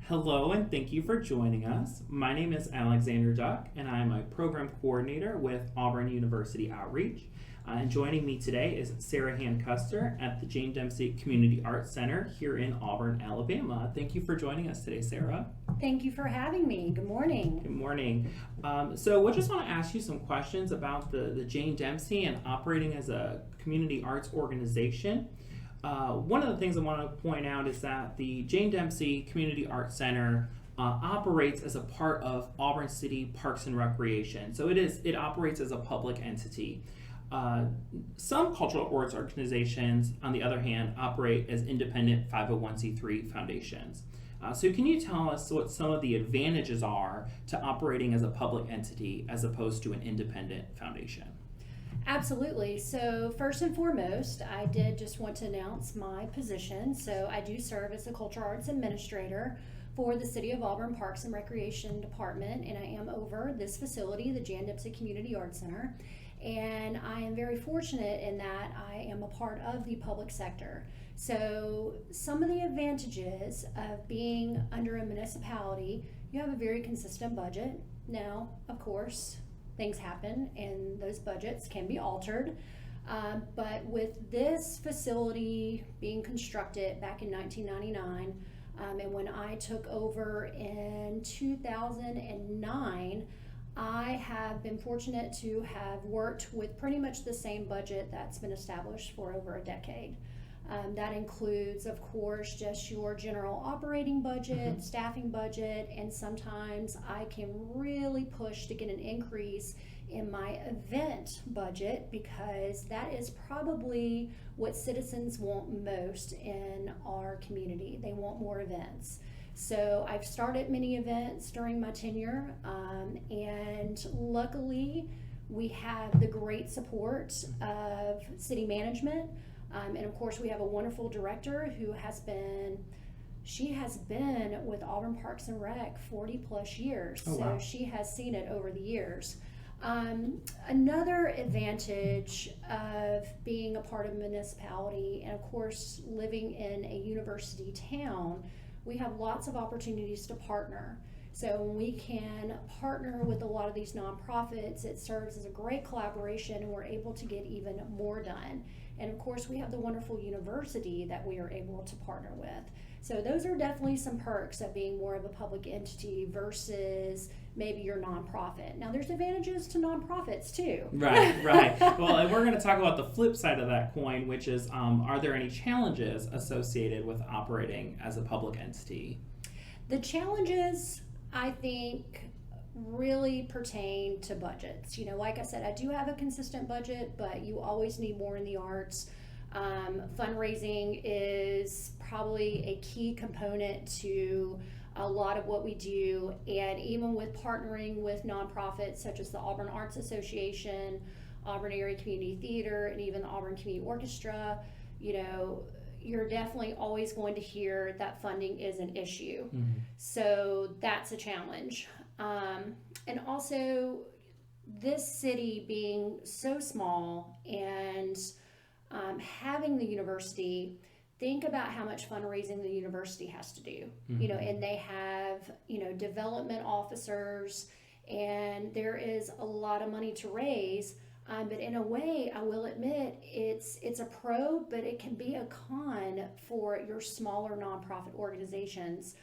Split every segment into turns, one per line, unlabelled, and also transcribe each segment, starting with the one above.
Hello, and thank you for joining us. My name is Alexander Duck, and I am a program coordinator with Auburn University Outreach. And joining me today is Sara Custer at the Jane Dempsey Community Arts Center here in Auburn, Alabama. Thank you for joining us today, Sara.
Thank you for having me. Good morning.
Good morning. So we just want to ask you some questions about the Jane Dempsey and operating as a community arts organization. One of the things I want to point out is that the Jane Dempsey Community Arts Center operates as a part of Auburn City Parks and Recreation. So it operates as a public entity. Some cultural arts organizations, on the other hand, operate as independent 501c3 foundations. So can you tell us what some of the advantages are to operating as a public entity as opposed to an independent foundation?
Absolutely. So first and foremost, I did just want to announce my position. So I do serve as the Cultural Arts Administrator for the City of Auburn Parks and Recreation Department, and I am over this facility, the Jane Dempsey Community Arts Center. And I am very fortunate in that I am a part of the public sector. So some of the advantages of being under a municipality, you have a very consistent budget. Now, of course, things happen and those budgets can be altered. But with this facility being constructed back in 1999, and when I took over in 2009, I have been fortunate to have worked with pretty much the same budget that's been established for over a decade. That includes, of course, just your general operating budget, staffing budget, and sometimes I can really push to get an increase in my event budget because that is probably what citizens want most in our community. They want more events. So I've started many events during my tenure, and luckily we have the great support of city management. And of course, we have a wonderful director who has been with Auburn Parks and Rec 40 plus years.
Oh, wow.
So she has seen it over the years. Another advantage of being a part of a municipality and of course living in a university town, we have lots of opportunities to partner. So when we can partner with a lot of these nonprofits, it serves as a great collaboration and we're able to get even more done. And of course, we have the wonderful university that we are able to partner with. So those are definitely some perks of being more of a public entity versus maybe your nonprofit. Now, there's advantages to nonprofits too.
Right. Well, and we're going to talk about the flip side of that coin, which is, are there any challenges associated with operating as a public entity?
The challenges, I think, really pertain to budgets. Like I said, I do have a consistent budget, but you always need more in the arts. Fundraising is probably a key component to a lot of what we do, and even with partnering with nonprofits such as the Auburn Arts Association, Auburn Area Community Theater, and even the Auburn Community Orchestra, you're definitely always going to hear that funding is an issue. Mm-hmm. So that's a challenge. And also, this city being so small and having the university, think about how much fundraising the university has to do. Mm-hmm. And they have, development officers, and there is a lot of money to raise. But in a way, I will admit, it's a pro, but it can be a con for your smaller nonprofit organizations.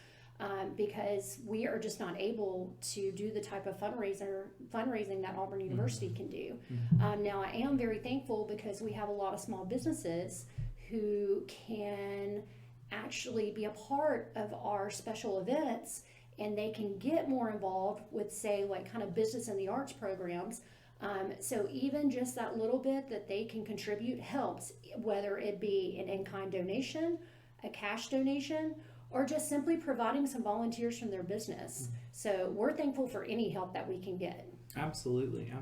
Because we are just not able to do the type of fundraising that Auburn University can do. Mm-hmm. Now, I am very thankful because we have a lot of small businesses who can actually be a part of our special events, and they can get more involved with, say, like kind of business and the arts programs. So even just that little bit that they can contribute helps, whether it be an in-kind donation, a cash donation, or just simply providing some volunteers from their business. So we're thankful for any help that we can get.
Absolutely.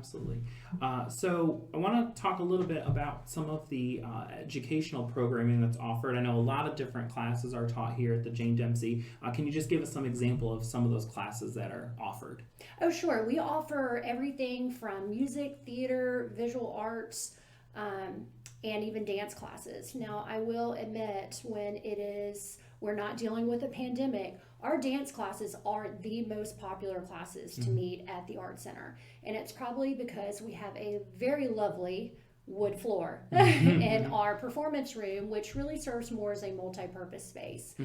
So I want to talk a little bit about some of the educational programming that's offered. I know a lot of different classes are taught here at the Jane Dempsey. Can you just give us some example of some of those classes that are offered?
Oh, sure. We offer everything from music, theater, visual arts, and even dance classes. Now, I will admit when we're not dealing with a pandemic, our dance classes are the most popular classes to meet at the Art Center. And it's probably because we have a very lovely wood floor in our performance room, which really serves more as a multi-purpose space.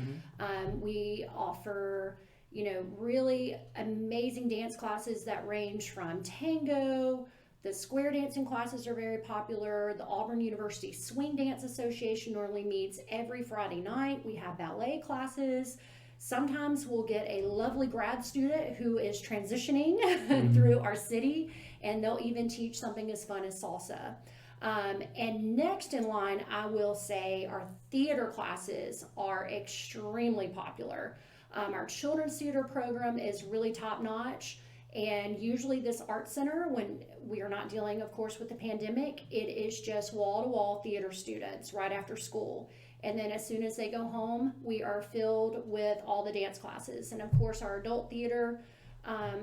We offer, you know, really amazing dance classes that range from tango. The square dancing classes are very popular. The Auburn University Swing Dance Association normally meets every Friday night. We have ballet classes. Sometimes we'll get a lovely grad student who is transitioning through our city, and they'll even teach something as fun as salsa. And next in line, I will say our theater classes are extremely popular. Our children's theater program is really top notch. And usually this art center, when we are not dealing, of course, with the pandemic, it is just wall-to-wall theater students right after school. And then as soon as they go home, we are filled with all the dance classes. And of course, our adult theater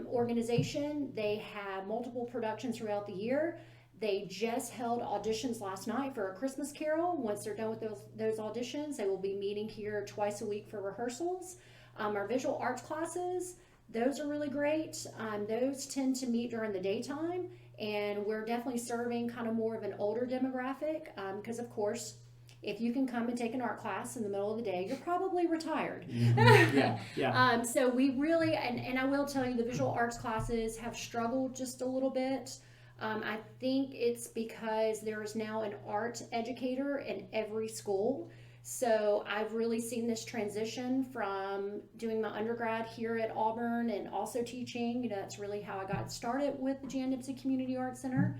organization, they have multiple productions throughout the year. They just held auditions last night for A Christmas Carol. Once they're done with those auditions, they will be meeting here twice a week for rehearsals. Our visual arts classes, those are really great. Those tend to meet during the daytime, and we're definitely serving kind of more of an older demographic because, of course, if you can come and take an art class in the middle of the day, you're probably retired.
Yeah.
So we really, and I will tell you, the visual arts classes have struggled just a little bit. I think it's because there is now an art educator in every school. So I've really seen this transition from doing my undergrad here at Auburn and also teaching. You know, that's really how I got started with the Dempsey Community Arts Center.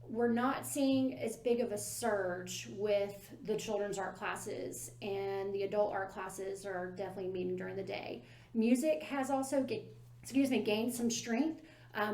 We're not seeing as big of a surge with the children's art classes, and the adult art classes are definitely meeting during the day. Music has also gained some strength.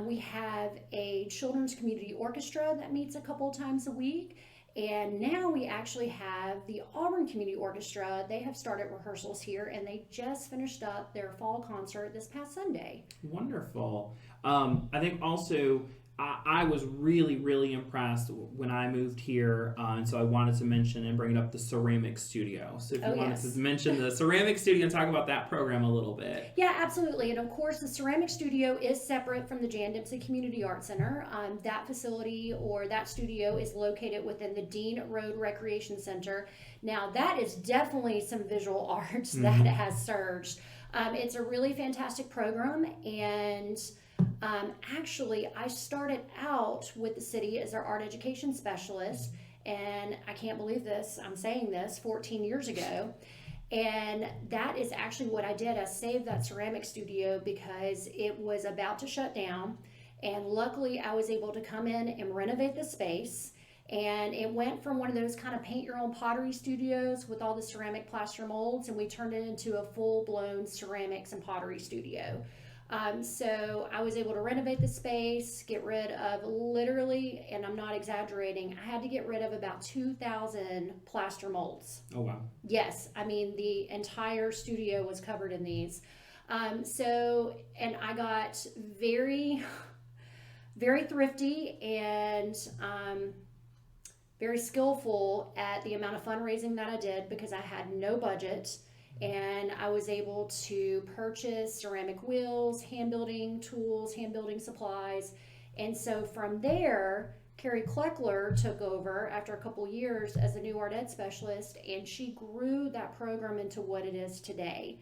We have a children's community orchestra that meets a couple times a week. And now we actually have the Auburn Community Orchestra. They have started rehearsals here, and they just finished up their fall concert this past Sunday.
Wonderful. I think also I was really, really impressed when I moved here, and so I wanted to mention and bring it up the ceramic studio. So if you wanted to mention the ceramic studio and talk about that program a little bit.
Yeah, absolutely. And of course, the ceramic studio is separate from the Dempsey Community Arts Center. That facility or that studio is located within the Dean Road Recreation Center. Now, that is definitely some visual arts that has surged. It's a really fantastic program, and actually, I started out with the city as our art education specialist, and I can't believe this, I'm saying this, 14 years ago. And that is actually what I did. I saved that ceramic studio because it was about to shut down, and luckily I was able to come in and renovate the space. And it went from one of those kind of paint your own pottery studios with all the ceramic plaster molds, and we turned it into a full-blown ceramics and pottery studio. So I was able to renovate the space, get rid of literally, and I'm not exaggerating, I had to get rid of about 2,000 plaster molds.
Oh, wow.
Yes, I mean, the entire studio was covered in these. And I got very, very thrifty and very skillful at the amount of fundraising that I did because I had no budget. And I was able to purchase ceramic wheels, hand building tools, hand building supplies. And so from there, Carrie Kleckler took over after a couple years as a new art ed specialist, and she grew that program into what it is today.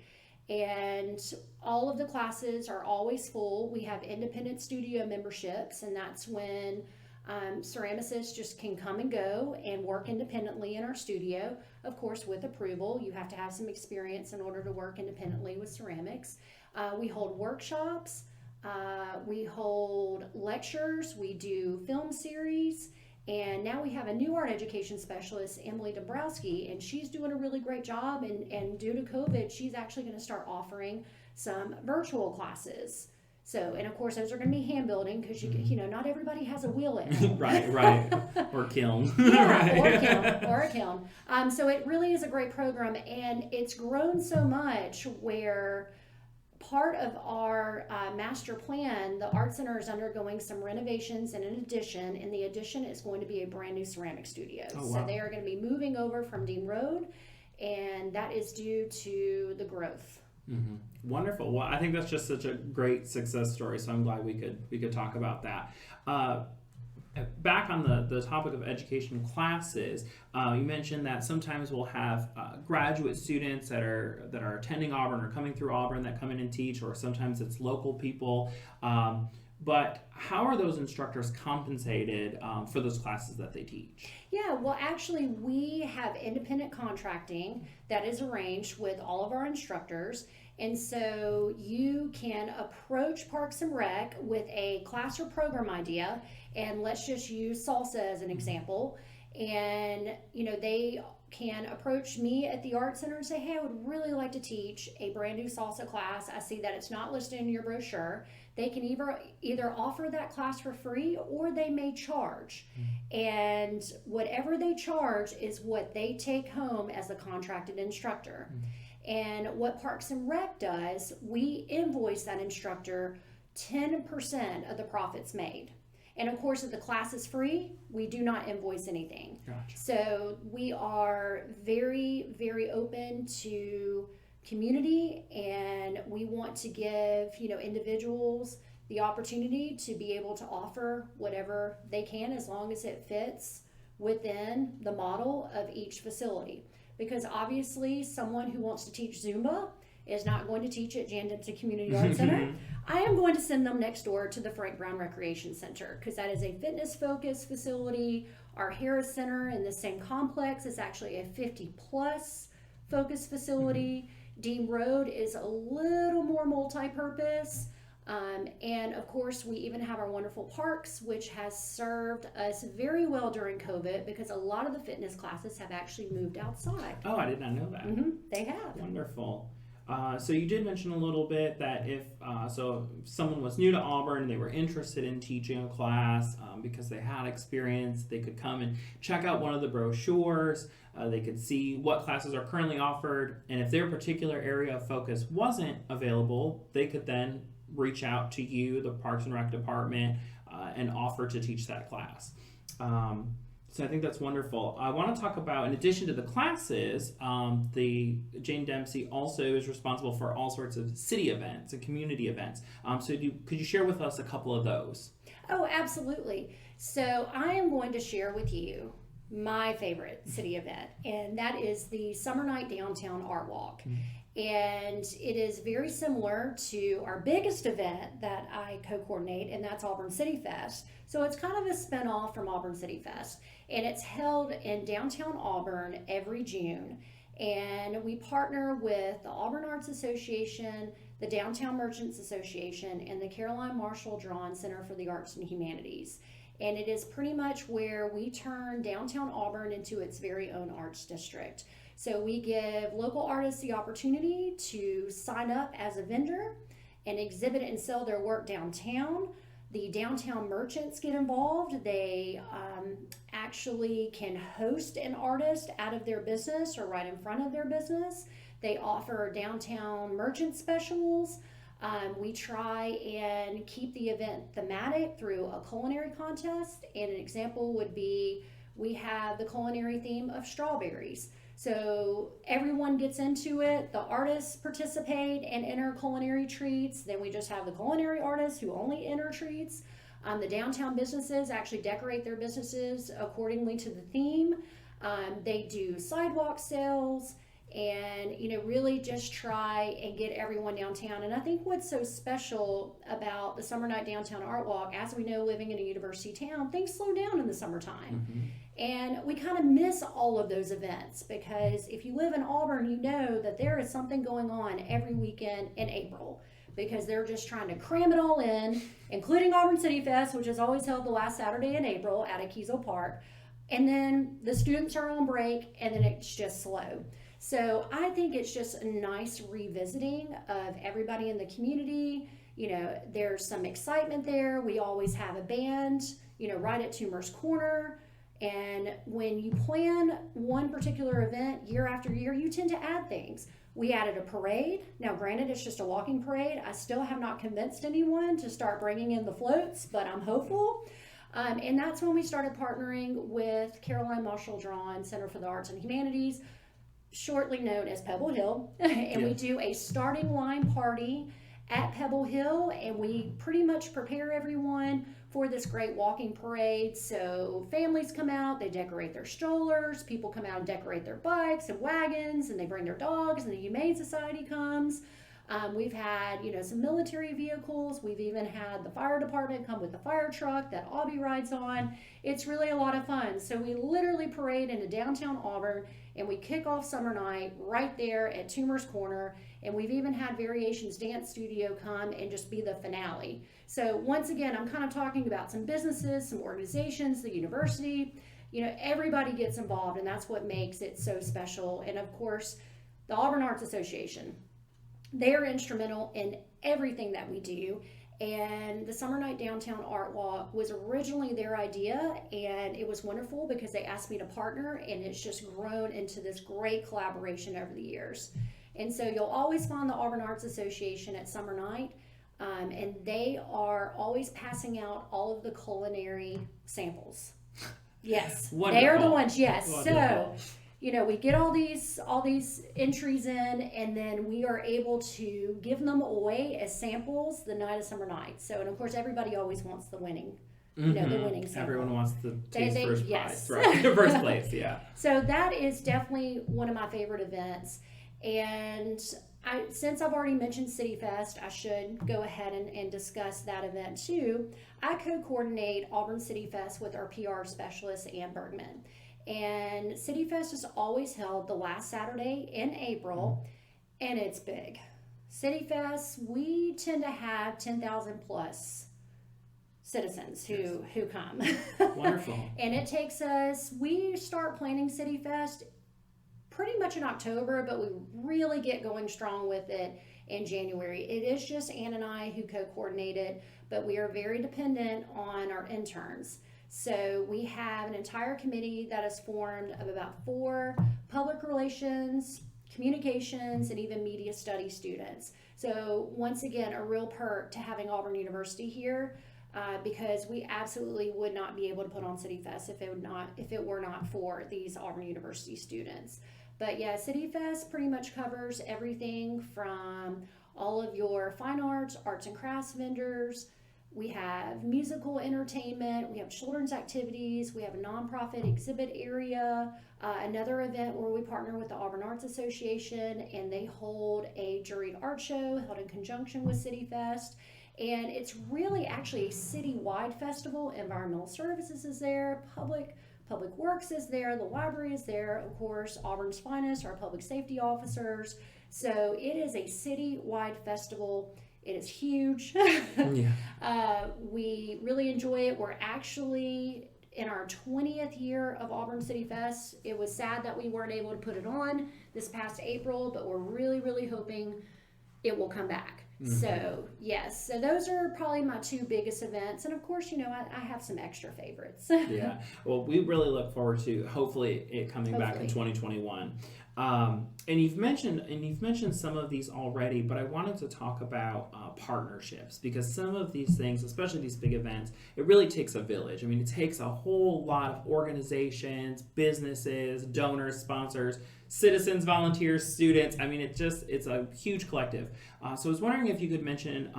And all of the classes are always full. We have independent studio memberships, and that's when ceramicists just can come and go and work independently in our studio, of course with approval. You have to have some experience in order to work independently with ceramics. We hold workshops, we hold lectures, we do film series, and now we have a new art education specialist, Emily Dombrowski, and she's doing a really great job, and due to COVID, she's actually going to start offering some virtual classes. So, and of course, those are going to be hand building because you know, not everybody has a wheel at home.
right. Or kiln.
Yeah, or a kiln. So it really is a great program, and it's grown so much where part of our master plan, the Art Center is undergoing some renovations and an addition, and the addition is going to be a brand new ceramic studio.
Oh, wow.
So they are going to be moving over from Dean Road, and that is due to the growth.
Mm-hmm. Wonderful. Well, I think that's just such a great success story. So I'm glad we could talk about that. Back on the topic of education classes, you mentioned that sometimes we'll have graduate students that are attending Auburn or coming through Auburn that come in and teach, or sometimes it's local people. But how are those instructors compensated for those classes that they teach?
Yeah, well, actually, we have independent contracting that is arranged with all of our instructors. And so you can approach Parks and Rec with a class or program idea, and let's just use salsa as an example. And, they can approach me at the Art Center and say, hey, I would really like to teach a brand new salsa class. I see that it's not listed in your brochure. They can either offer that class for free, or they may charge. And whatever they charge is what they take home as a contracted instructor. And what Parks and Rec does, we invoice that instructor 10% of the profits made. And of course, if the class is free, we do not invoice anything.
Gotcha.
So we are very, very open to community, and we want to give, individuals the opportunity to be able to offer whatever they can, as long as it fits within the model of each facility. Because obviously, someone who wants to teach Zumba is not going to teach at Jan Dempsey Community Arts Center. I am going to send them next door to the Frank Brown Recreation Center, because that is a fitness-focused facility. Our Harris Center in the same complex is actually a 50-plus focused facility. Dean Road is a little more multi-purpose. And of course, we even have our wonderful parks, which has served us very well during COVID, because a lot of the fitness classes have actually moved outside.
Oh, I did not know that.
They have.
Wonderful. So you did mention a little bit that if someone was new to Auburn and they were interested in teaching a class because they had experience, they could come and check out one of the brochures. They could see what classes are currently offered, and if their particular area of focus wasn't available, they could then reach out to you, the Parks and Rec department, and offer to teach that class. So I think that's wonderful. I want to talk about, in addition to the classes, the Jane Dempsey also is responsible for all sorts of city events and community events. So could you share with us a couple of those?
Oh, absolutely. So I am going to share with you my favorite city event, and that is the Summer Night Downtown Art Walk. And it is very similar to our biggest event that I co-coordinate, and that's Auburn City Fest. So it's kind of a spinoff from Auburn City Fest, and it's held in downtown Auburn every June. And we partner with the Auburn Arts Association, the Downtown Merchants Association, and the Caroline Marshall Drawn Center for the Arts and Humanities. And it is pretty much where we turn downtown Auburn into its very own arts district. So we give local artists the opportunity to sign up as a vendor and exhibit and sell their work downtown. The downtown merchants get involved. They actually can host an artist out of their business or right in front of their business. They offer downtown merchant specials. We try and keep the event thematic through a culinary contest. And an example would be, we have the culinary theme of strawberries. So everyone gets into it. The artists participate and enter culinary treats. Then we just have the culinary artists who only enter treats. The downtown businesses actually decorate their businesses accordingly to the theme. They do sidewalk sales, and really just try and get everyone downtown. And I think what's so special about the Summer Night Downtown Art Walk, as we know, living in a university town, things slow down in the summertime. And we kind of miss all of those events, because if you live in Auburn, you know that there is something going on every weekend in April, because they're just trying to cram it all in, including Auburn City Fest, which is always held the last Saturday in April at Akizo Park. And then the students are on break, and then it's just slow. So I think it's just a nice revisiting of everybody in the community. There's some excitement there. We always have a band, right at Toomer's Corner. And when you plan one particular event year after year, you tend to add things. We added a parade. Now, granted, it's just a walking parade. I still have not convinced anyone to start bringing in the floats, but I'm hopeful. And that's when we started partnering with Caroline Marshall Drawn Center for the Arts and Humanities shortly known as Pebble Hill, and we do a starting line party at Pebble Hill, and we pretty much prepare everyone for this great walking parade. So families come out, they decorate their strollers, people come out and decorate their bikes and wagons, and they bring their dogs, and the Humane Society comes. We've had, some military vehicles. We've even had the fire department come with the fire truck that Aubie rides on. It's really a lot of fun. So we literally parade into downtown Auburn, and we kick off summer night right there at Toomer's Corner. And we've even had Variations Dance Studio come and just be the finale. So once again, I'm kind of talking about some businesses, some organizations, the university. Everybody gets involved, and that's what makes it so special. And of course, the Auburn Arts Association. They are instrumental in everything that we do. And the Summer Night Downtown Art Walk was originally their idea, and it was wonderful because they asked me to partner, and it's just grown into this great collaboration over the years. And so you'll always find the Auburn Arts Association at Summer Night, and they are always passing out all of the culinary samples. Yes, they are the ones, yes. Wonderful. So, we get all these entries in, and then we are able to give them away as samples the night of Summer Night. So, and of course, everybody always wants the winning, the winning sample.
Everyone wants the first prize, right? The first place, yeah.
So that is definitely one of my favorite events. And since I've already mentioned City Fest, I should go ahead and discuss that event too. I co-coordinate Auburn City Fest with our PR specialist, Ann Bergman. And City Fest is always held the last Saturday in April, and it's big. City Fest, we tend to have 10,000 plus citizens who come.
Wonderful.
And it takes us, we start planning City Fest pretty much in October, but we really get going strong with it in January. It is just Ann and I who co-coordinate it, but we are very dependent on our interns. So we have an entire committee that is formed of about 4 public relations, communications, and even media studies students. So once again, a real perk to having Auburn University here, because we absolutely would not be able to put on City Fest if it were not for these Auburn University students. But yeah, City Fest pretty much covers everything from all of your fine arts, arts and crafts vendors. We have musical entertainment, we have children's activities, we have a nonprofit exhibit area, another event where we partner with the Auburn Arts Association, and they hold a juried art show held in conjunction with City Fest. And it's really actually a city-wide festival. Environmental Services is there, Public Works is there, the library is there, of course, Auburn's finest, our public safety officers. So it is a city-wide festival. It is huge. Yeah. We really enjoy it. We're actually in our 20th year of Auburn City Fest. It was sad that we weren't able to put it on this past April, but we're really, really hoping it will come back. Mm-hmm. So, yes. So those are probably my 2 biggest events. And of course, I have some extra favorites.
Yeah. Well, we really look forward to hopefully it coming back in 2021. And you've mentioned some of these already, but I wanted to talk about partnerships, because some of these things, especially these big events, it really takes a village. I mean, it takes a whole lot of organizations, businesses, donors, sponsors, citizens, volunteers, students. I mean, it's a huge collective. So I was wondering if you could mention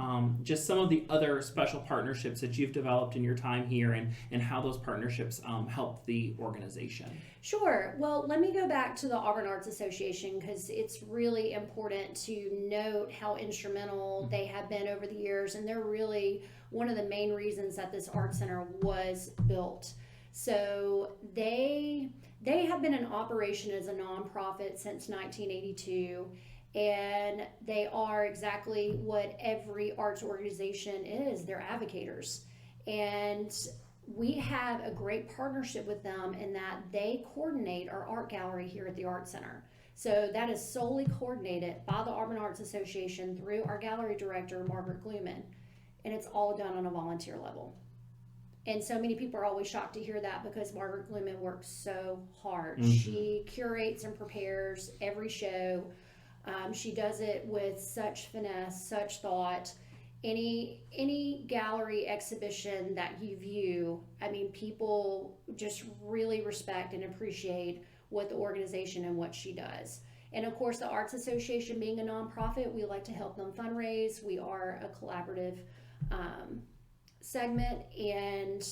just some of the other special partnerships that you've developed in your time here, and how those partnerships help the organization.
Sure. Well, let me go back to the Auburn Arts Association, because it's really important to note how instrumental they have been over the years, and they're really one of the main reasons that this art center was built. So they have been in operation as a nonprofit since 1982, and they are exactly what every arts organization is. They're advocators. And we have a great partnership with them in that they coordinate our art gallery here at the Art Center. So that is solely coordinated by the Auburn Arts Association through our gallery director, Margaret Gluman. And it's all done on a volunteer level. And so many people are always shocked to hear that, because Margaret Gluman works so hard. Mm-hmm. She curates and prepares every show. She does it with such finesse, such thought. Any gallery exhibition that you view, I mean, people just really respect and appreciate with the organization and what she does. And of course, the Arts Association being a nonprofit, we like to help them fundraise. We are a collaborative segment, and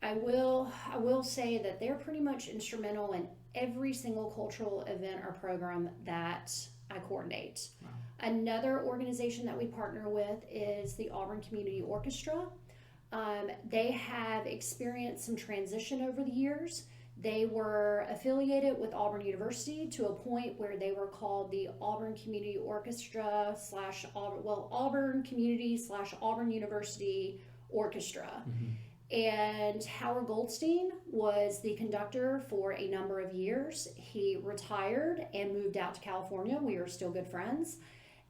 I will say that they're pretty much instrumental in every single cultural event or program that I coordinate.
Wow.
Another organization that we partner with is the Auburn Community Orchestra. They have experienced some transition over the years. They were affiliated with Auburn University to a point where they were called the Auburn Community Orchestra Auburn Community / Auburn University Orchestra. Mm-hmm. And Howard Goldstein was the conductor for a number of years. He retired and moved out to California. We are still good friends.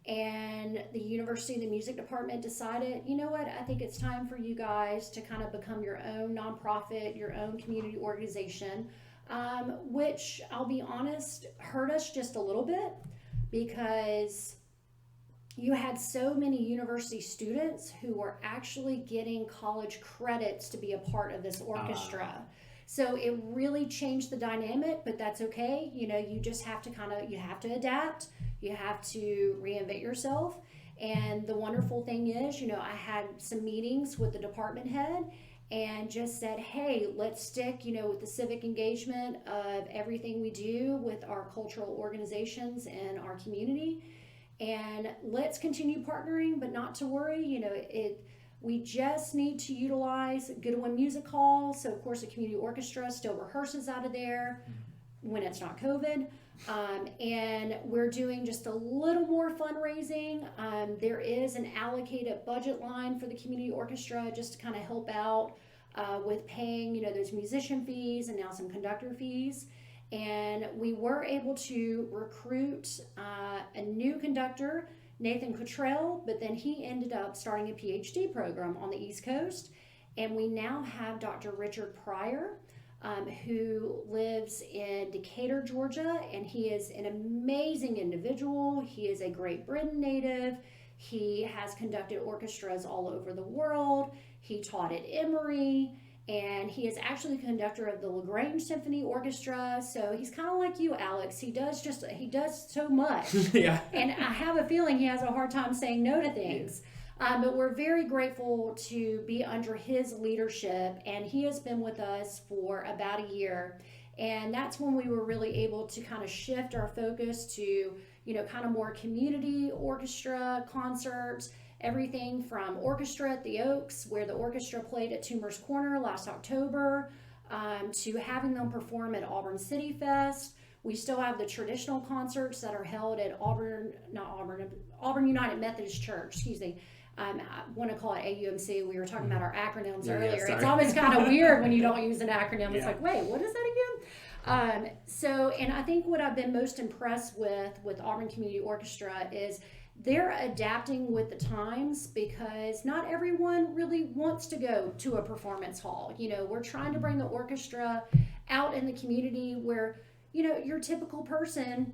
And the university, the music department decided, you know what, I think it's time for you guys to kind of become your own nonprofit, your own community organization, which I'll be honest, hurt us just a little bit, because you had so many university students who were actually getting college credits to be a part of this orchestra. So it really changed the dynamic, but that's okay. You know, you just have to you have to adapt. You have to reinvent yourself. And the wonderful thing is, you know, I had some meetings with the department head and just said, hey, let's stick, you know, with the civic engagement of everything we do with our cultural organizations and our community. And let's continue partnering, but not to worry, you know, we just need to utilize Goodwin Music Hall. So, of course, the community orchestra still rehearses out of there when it's not COVID. And we're doing just a little more fundraising. There is an allocated budget line for the community orchestra just to kind of help out with paying, you know, those musician fees and now some conductor fees. And we were able to recruit a new conductor, Nathan Cottrell, but then he ended up starting a PhD program on the East Coast. And we now have Dr. Richard Pryor, who lives in Decatur, Georgia, and he is an amazing individual. He is a Great Britain native. He has conducted orchestras all over the world. He taught at Emory, and he is actually the conductor of the LaGrange Symphony Orchestra. So he's kind of like you, Alex. He does so much.
Yeah.
And I have a feeling he has a hard time saying no to things. But we're very grateful to be under his leadership, and he has been with us for about a year. And that's when we were really able to kind of shift our focus to, you know, kind of more community orchestra concerts, everything from orchestra at the Oaks, where the orchestra played at Toomer's Corner last October, to having them perform at Auburn City Fest. We still have the traditional concerts that are held at Auburn United Methodist Church, excuse me. I want to call it AUMC. We were talking about our acronyms earlier. It's always kind of weird when you don't use an acronym. It's like, wait, what is that again? And I think what I've been most impressed with Auburn Community Orchestra is they're adapting with the times, because not everyone really wants to go to a performance hall. You know, we're trying to bring the orchestra out in the community where, you know, your typical person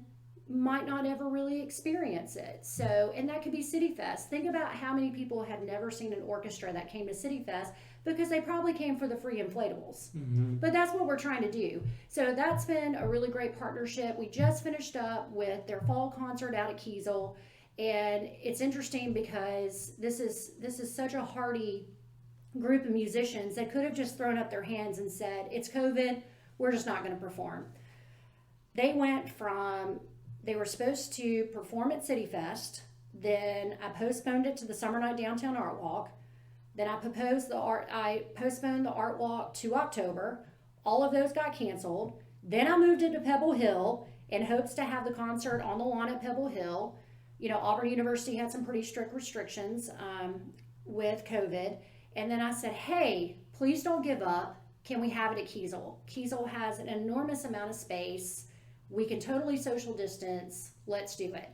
might not ever really experience it. So, and that could be City Fest. Think about how many people had never seen an orchestra that came to City Fest, because they probably came for the free inflatables. Mm-hmm. But that's what we're trying to do. So that's been a really great partnership. We just finished up with their fall concert out at Kiesel, and it's interesting because this is such a hardy group of musicians that could have just thrown up their hands and said, it's COVID, we're just not going to perform. They were supposed to perform at City Fest, then I postponed it to the Summer Night Downtown Art Walk, then I postponed the Art Walk to October. All of those got canceled. Then I moved it to Pebble Hill in hopes to have the concert on the lawn at Pebble Hill. You know, Auburn University had some pretty strict restrictions with COVID. And then I said, hey, please don't give up. Can we have it at Kiesel? Kiesel has an enormous amount of space. We can totally social distance. Let's do it.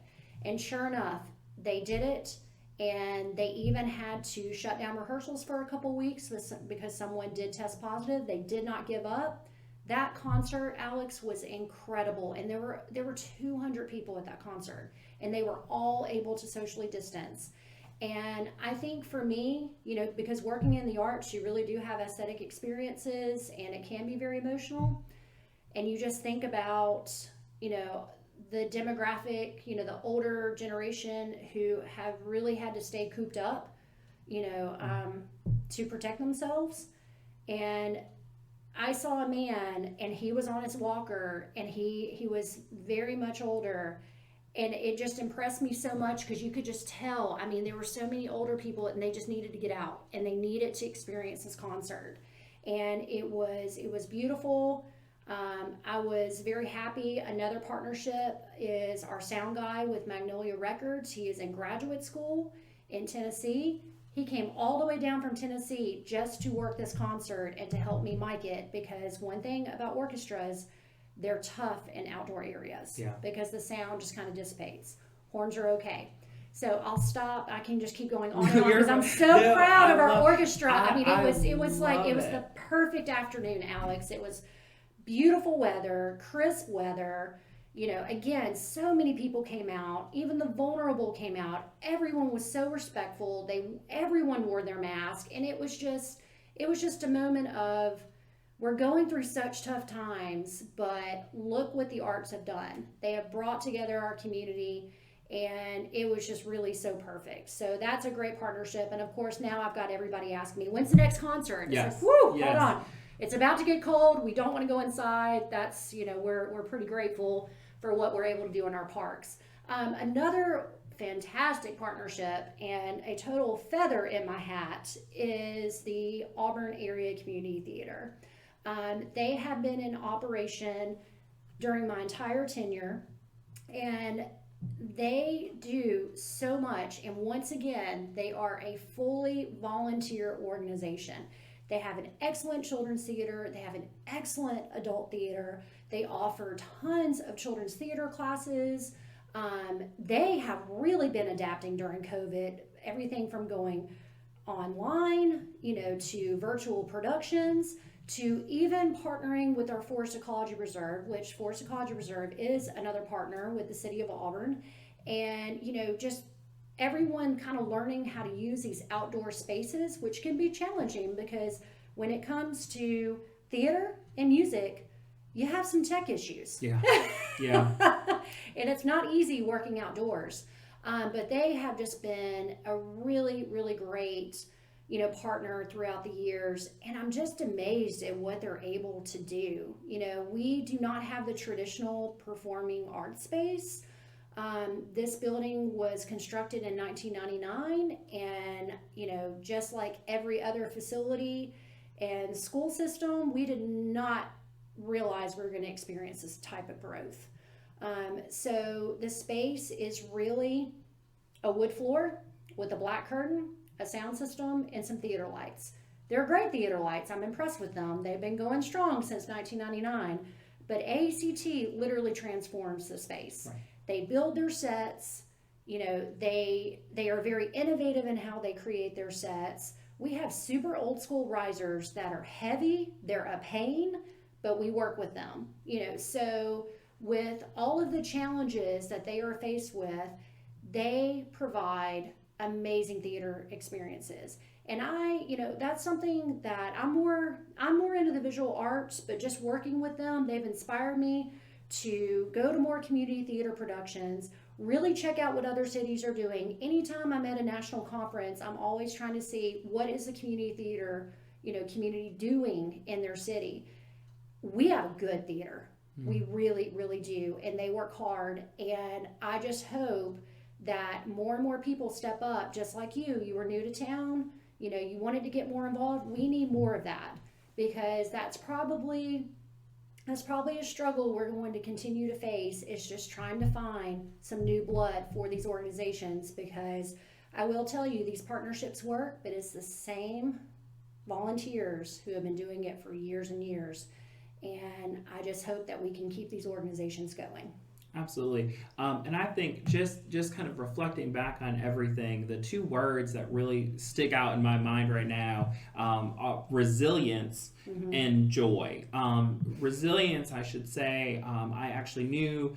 And sure enough, they did it. And they even had to shut down rehearsals for a couple weeks because someone did test positive. They did not give up. That concert, Alex, was incredible. And there were 200 people at that concert. And they were all able to socially distance. And I think for me, you know, because working in the arts, you really do have aesthetic experiences, and it can be very emotional. and you just think about, the demographic, the older generation who have really had to stay cooped up, to protect themselves. And I saw a man, and he was on his walker, and he was very much older, and it just impressed me so much because you could just tell. I mean, there were so many older people, and they just needed to get out, and they needed to experience this concert, and it was beautiful. I was very happy. Another partnership is our sound guy with Magnolia Records. He is in graduate school in Tennessee. He came all the way down from Tennessee just to work this concert and to help me mic it, because one thing about orchestras, they're tough in outdoor areas because the sound just kind of dissipates. Horns are okay. So I'll stop. I can just keep going on and on because I'm so proud of our orchestra. I mean, it was the perfect afternoon, Alex. It was beautiful weather, crisp weather. Again, so many people came out. Even the vulnerable came out. Everyone was so respectful. Everyone wore their mask, and it was just a moment of, we're going through such tough times, but look what the arts have done. They have brought together our community, and it was just really so perfect. So that's a great partnership. And of course, now I've got everybody asking me, when's the next concert?
Yes.
It's like, whoo, hold on. It's about to get cold. We don't want to go inside. That's, we're pretty grateful for what we're able to do in our parks. Another fantastic partnership and a total feather in my hat is the Auburn Area Community Theater. They have been in operation during my entire tenure, and they do so much. And once again, they are a fully volunteer organization. They have an excellent children's theater. They have an excellent adult theater. They offer tons of children's theater classes. They have really been adapting during COVID, everything from going online, to virtual productions, to even partnering with our Forest Ecology Reserve, which Forest Ecology Reserve is another partner with the city of Auburn. And, just everyone kind of learning how to use these outdoor spaces, which can be challenging because when it comes to theater and music, you have some tech issues.
Yeah.
And it's not easy working outdoors. But they have just been a really, really great, partner throughout the years. And I'm just amazed at what they're able to do. We do not have the traditional performing arts space. This building was constructed in 1999, and just like every other facility and school system, we did not realize we were going to experience this type of growth. So the space is really a wood floor with a black curtain, a sound system, and some theater lights. They're great theater lights. I'm impressed with them. They've been going strong since 1999, but ACT literally transforms the space. Right. They build their sets, they are very innovative in how they create their sets. We have super old school risers that are heavy, they're a pain, but we work with them. So with all of the challenges that they are faced with, they provide amazing theater experiences. And that's something that I'm more into the visual arts, but just working with them, they've inspired me to go to more community theater productions, really check out what other cities are doing. Anytime I'm at a national conference, I'm always trying to see what is the community theater, community doing in their city. We have a good theater. We really, really do. And they work hard. And I just hope that more and more people step up, just like you. You were new to town, you wanted to get more involved. We need more of that, because that's probably a struggle we're going to continue to face, is just trying to find some new blood for these organizations, because I will tell you, these partnerships work, but it's the same volunteers who have been doing it for years and years. And I just hope that we can keep these organizations going.
Absolutely. And I think just kind of reflecting back on everything, the two words that really stick out in my mind right now are resilience and joy. Resilience, I should say, I actually knew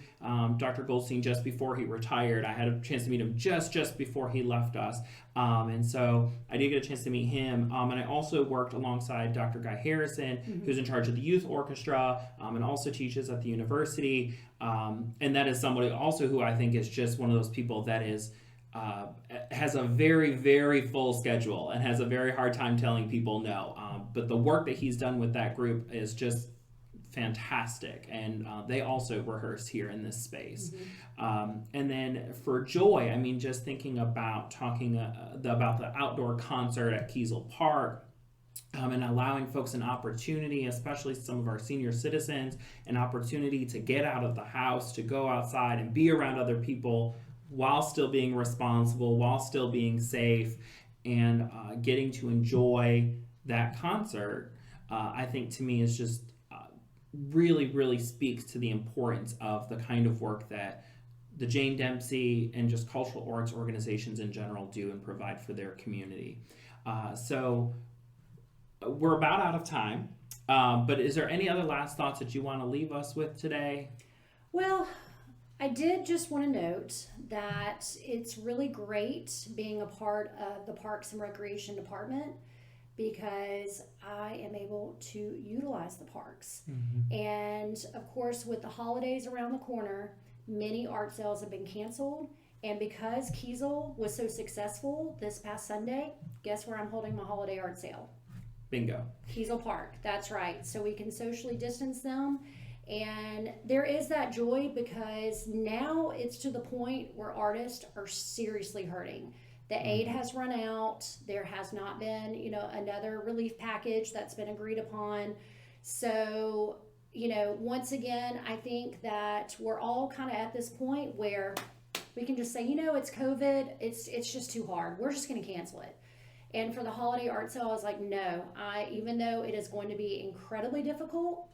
Dr. Goldstein just before he retired. I had a chance to meet him just before he left us. And so I did get a chance to meet him. And I also worked alongside Dr. Guy Harrison, who's in charge of the youth orchestra and also teaches at the university. And that is somebody also who I think is just one of those people that is has a very, very full schedule and has a very hard time telling people no. But the work that he's done with that group is just fantastic, and they also rehearse here in this space. And then for joy, I mean, just thinking about talking about the outdoor concert at Kiesel Park, and allowing folks an opportunity, especially some of our senior citizens, an opportunity to get out of the house, to go outside and be around other people while still being responsible, while still being safe, and getting to enjoy that concert, I think to me is just really, really speaks to the importance of the kind of work that the Jane Dempsey and just cultural arts organizations in general do and provide for their community. So we're about out of time, but is there any other last thoughts that you want to leave us with today?
Well, I did just want to note that it's really great being a part of the Parks and Recreation Department, because I am able to utilize the parks. And of course, with the holidays around the corner, many art sales have been canceled. And because Kiesel was so successful this past Sunday, guess where I'm holding my holiday art sale?
Bingo.
Kiesel Park, that's right. So we can socially distance them. And there is that joy, because now it's to the point where artists are seriously hurting. The aid has run out. There has not been, another relief package that's been agreed upon. So, once again, I think that we're all kind of at this point where we can just say, it's COVID. It's just too hard. We're just going to cancel it. And for the holiday art sale, I was like, no, even though it is going to be incredibly difficult,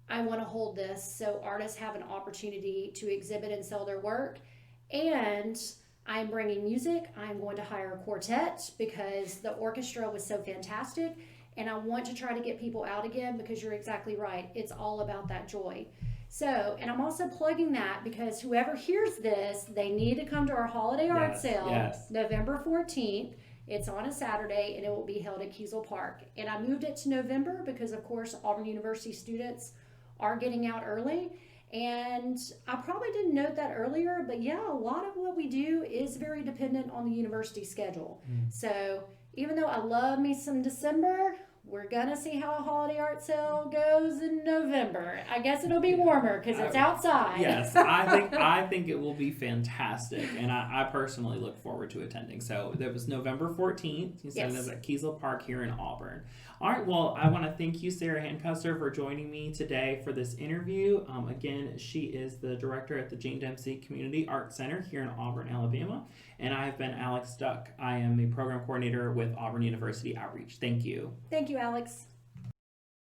I want to hold this so artists have an opportunity to exhibit and sell their work. And I'm bringing music. I'm going to hire a quartet because the orchestra was so fantastic. And I want to try to get people out again, because you're exactly right. It's all about that joy. So, and I'm also plugging that because whoever hears this, they need to come to our holiday art sale, November 14th. It's on a Saturday, and it will be held at Kiesel Park. And I moved it to November because, of course, Auburn University students are getting out early. And I probably didn't note that earlier, but yeah, a lot of what we do is very dependent on the university schedule. So even though I love me some December, we're going to see how a holiday art sale goes in November. I guess it'll be warmer because it's outside.
Yes, I think it will be fantastic, and I personally look forward to attending. So that was November 14th. You said it was at Kiesel Park here in Auburn. All right, well, I want to thank you, Sara Custer, for joining me today for this interview. Again, she is the director at the Jane Dempsey Community Arts Center here in Auburn, Alabama. And I've been Alex Duck. I am a program coordinator with Auburn University Outreach. Thank you.
Thank you, Alex.